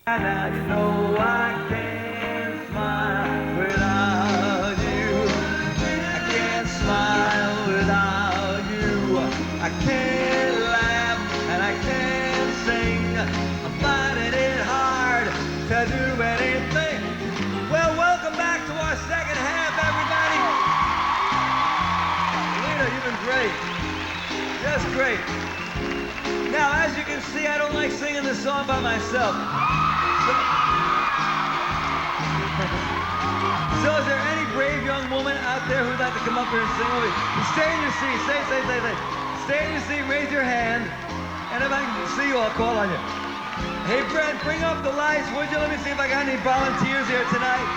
Now you know I can't smile without you. I can't smile without you. I can't laugh and I can't sing. I'm finding it hard to do anything. Well, welcome back to our second half, everybody. Lena, you've been great. Just great. Now, as you can see, I don't like singing this song by myself. So is there any brave young woman out there who'd like to come up here and sing with me? Stay in your seat. Stay. Stay in your seat, raise your hand, and if I can see you, I'll call on you. Hey, Brent, bring up the lights, would you? Let me see if I got any volunteers here tonight.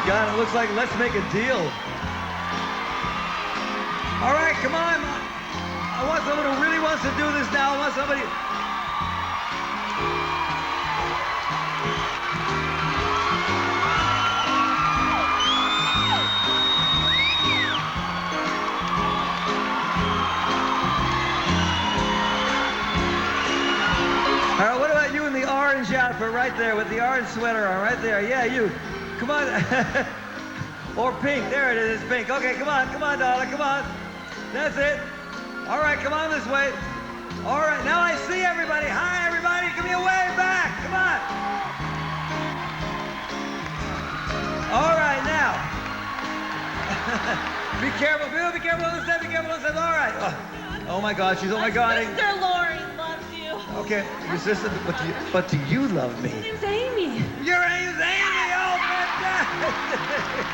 God, it looks like let's make a deal. All right, come on. I want someone who really wants to do this now. I want somebody... All right, what about you in the orange outfit right there with the orange sweater on right there? Yeah, you. Come on. Or pink. There it is, pink. Okay, come on, darling, come on. That's it. All right, come on this way. All right, now I see everybody. Hi, everybody. Give me a wave back. Come on. All right, now. Be careful, Bill. Be careful on this side. Be careful on this side. All right. Oh my God, she's, oh my God. Sister Lori loves you. Okay, your sister, but do you love me? My name's Amy. Your name's Amy, oh, fantastic.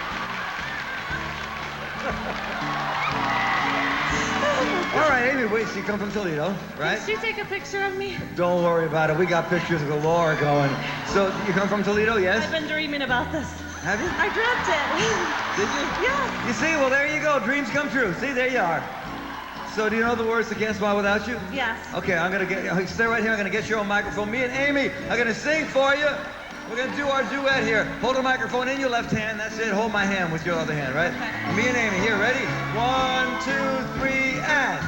All right, Amy, wait, so you come from Toledo, right? Did she take a picture of me? Don't worry about it. We got pictures galore going. So you come from Toledo, yes? I've been dreaming about this. Have you? I dreamt it. Did you? Yes. You see, well, there you go. Dreams come true. See, there you are. So do you know the words to Can't Smile Without You? Yes. Okay, I'm going to stay right here. I'm going to get your own microphone. Me and Amy are going to sing for you. We're going to do our duet here. Hold the microphone in your left hand. That's it. Hold my hand with your other hand, right? Okay. Me and Amy. Here, ready? 1, 2, 3, and...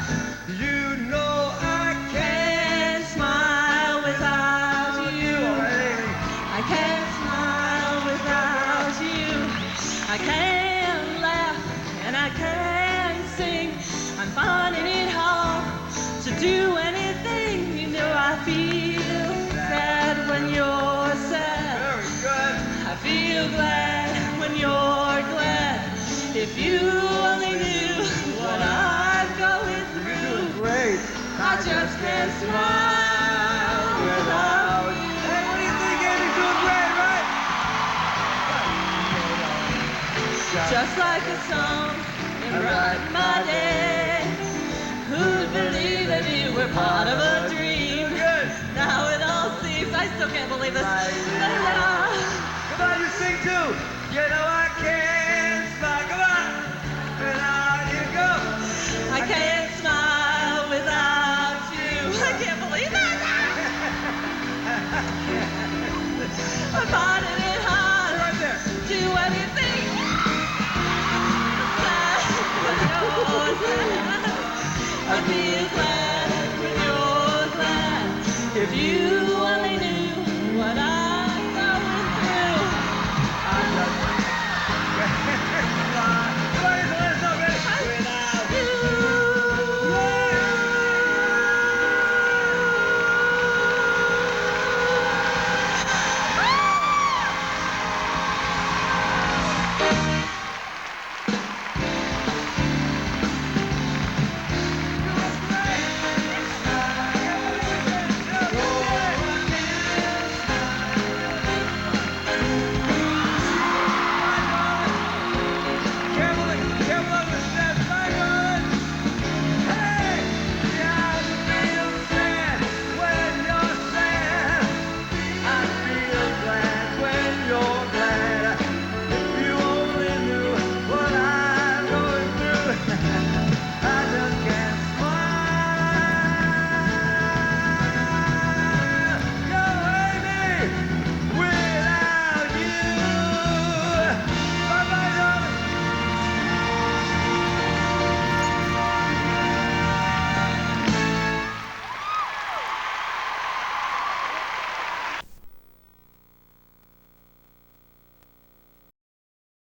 You know I can't smile without you. All right, Amy. I can't smile without you. I can't laugh and I can't sing. I'm finding it hard to do anything. You know I feel sad when you're sad. Very good. I feel glad when you're glad. If you only knew what I'm going through. You're doing great. I just can't smile without you. Hey, what do you think, Amy? Doing great, right? Just like a song in Bright My Day. Who'd believe that you were part of a dream? Good. Now it all seems, I still can't believe this. Come on, you sing too. You know I can't smile. Come on. Without you, go. I can't smile without you. I can't believe that. I'm finding it hard Right there. to do anything. I feel glad when you're glad. If you